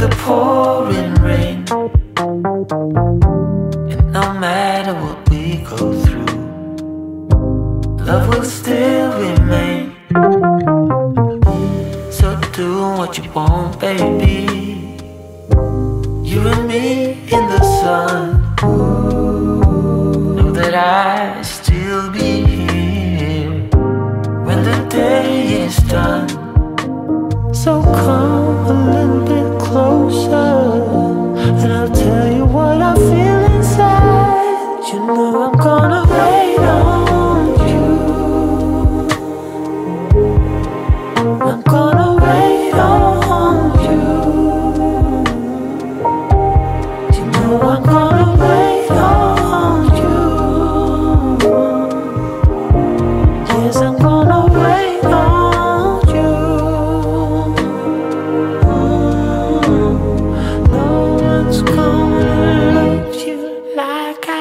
the pouring rain. And no matter what we go through, love will still remain. So do what you want, baby. You and me in the sun. Know that I'll still be here when the day is done. So come a little bit closer, and I'll tell you what I feel inside. You know I'm gonna wait on you. I'm gonna wait on you. You know I'm gonna wait on you. Yes, I'm gonna wait on you. No one's gonna love you like I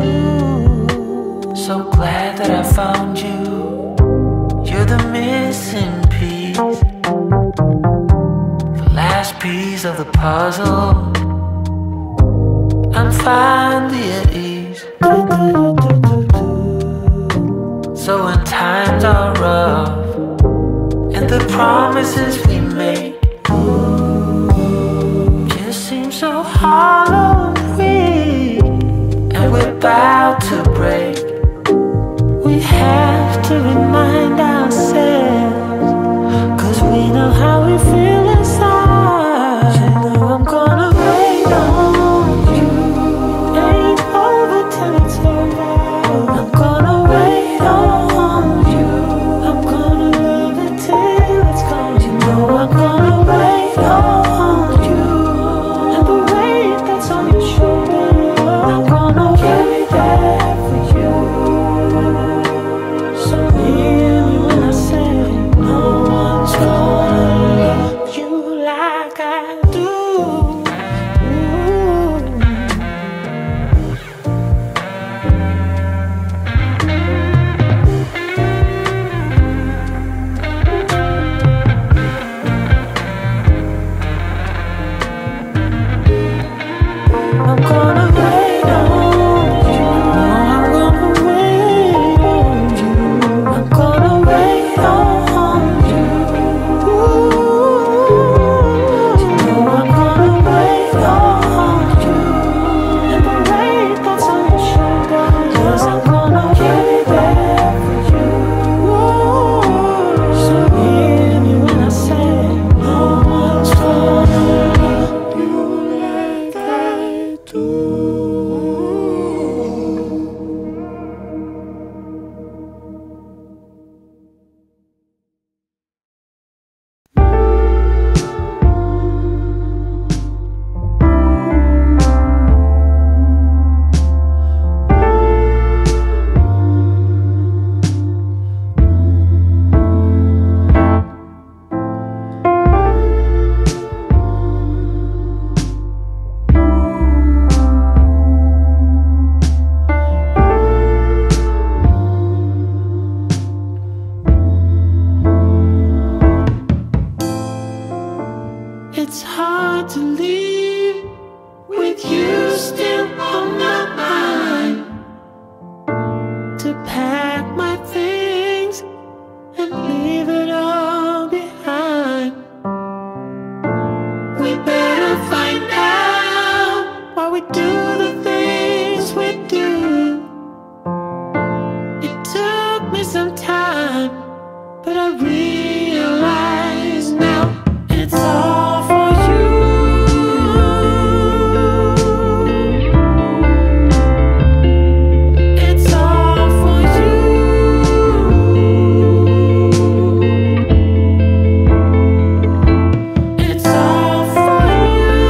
do. So glad that I found you. You're the missing piece, the last piece of the puzzle. I'm finally at ease. So when times are rough and the promises we made just seem so hollow and weak, and we're about to break, we have to remind ourselves, 'cause we know how we feel inside. You know I'm gonna wait on you. Ain't over till it's over. I'm gonna wait on you. I'm gonna love it till it's gone. You know I'm gonna wait on you. And the weight that's on your shoulder, I'm gonna carry that for you. So hear me when I say, no one's gonna love you like I do. I'm gonna wait on you. I'm gonna wait on you. I'm gonna wait on you. You know I'm gonna wait on you. And the weight that's on your shoulder, yes, I'm gonna carry that for you. So hear me when I say, no one's gonna love you like I do. It's hard to leave with you still on my mind, to pack my things and leave it all behind. We better find out why we do the things we do. It took me some time, but I realize now it's all for you. It's all for you. It's all for you.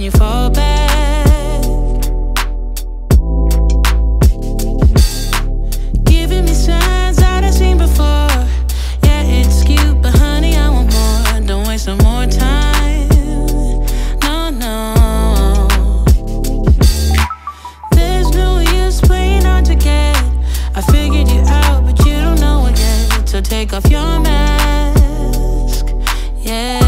you fall back. Giving me signs that I've seen before. Yeah, it's cute, but honey, I want more. Don't waste no more time. No, no. There's no use playing hard to get. I figured you out, but you don't know it yet. So take off your mask. Yeah.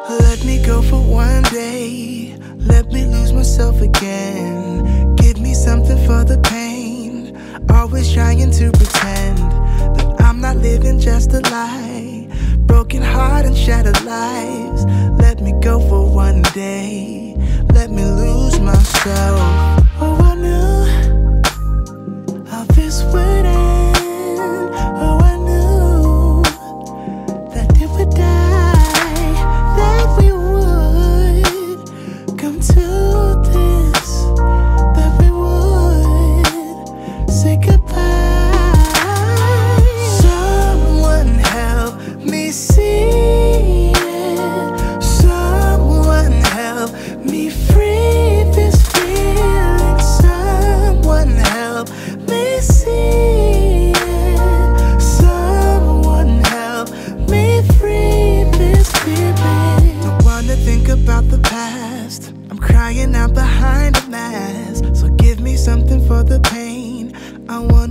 Let me go for one day. Let me lose myself again. Give me something for the pain. Always trying to pretend that I'm not living just a lie. Broken heart and shattered lives. Let me go for one day. Let me lose myself. Oh, I knew how this would end. Oh, I knew that it would die, that we would come to this, that we would say goodbye. Someone help me see it. Someone help me free this feeling. Someone help me see it. Someone help me free this feeling. Don't wanna think about the past. I'm crying out behind a mask. So give me something for the pain. I want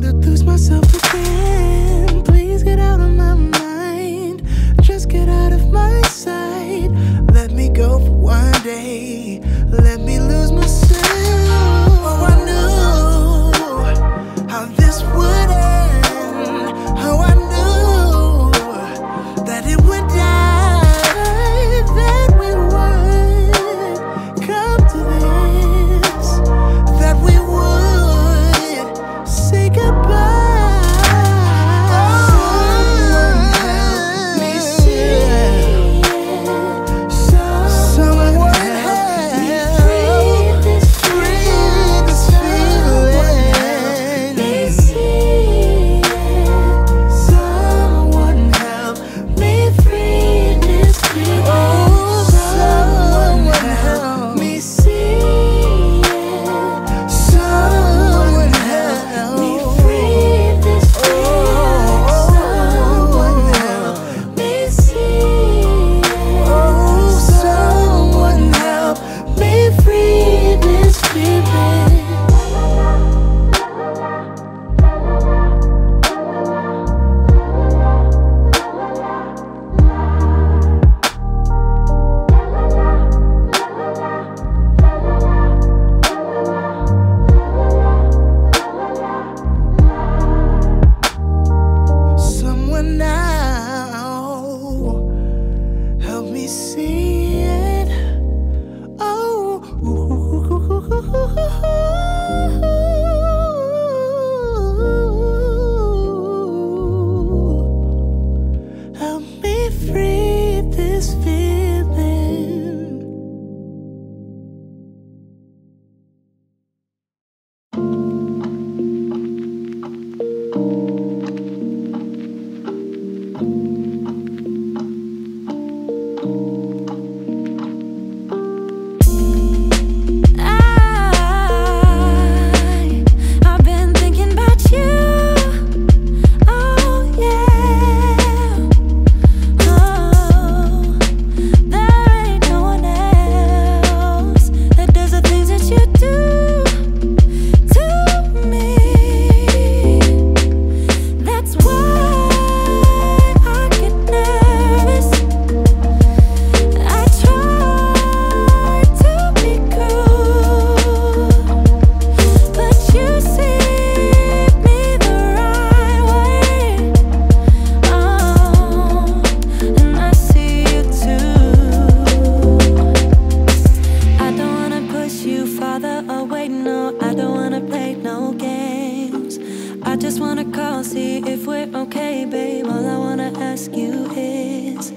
I just wanna call, see if we're okay, babe. All I wanna ask you is,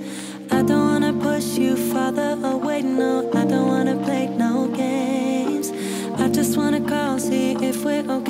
I don't wanna push you farther away, no. I don't wanna play no games. I just wanna call, see if we're okay.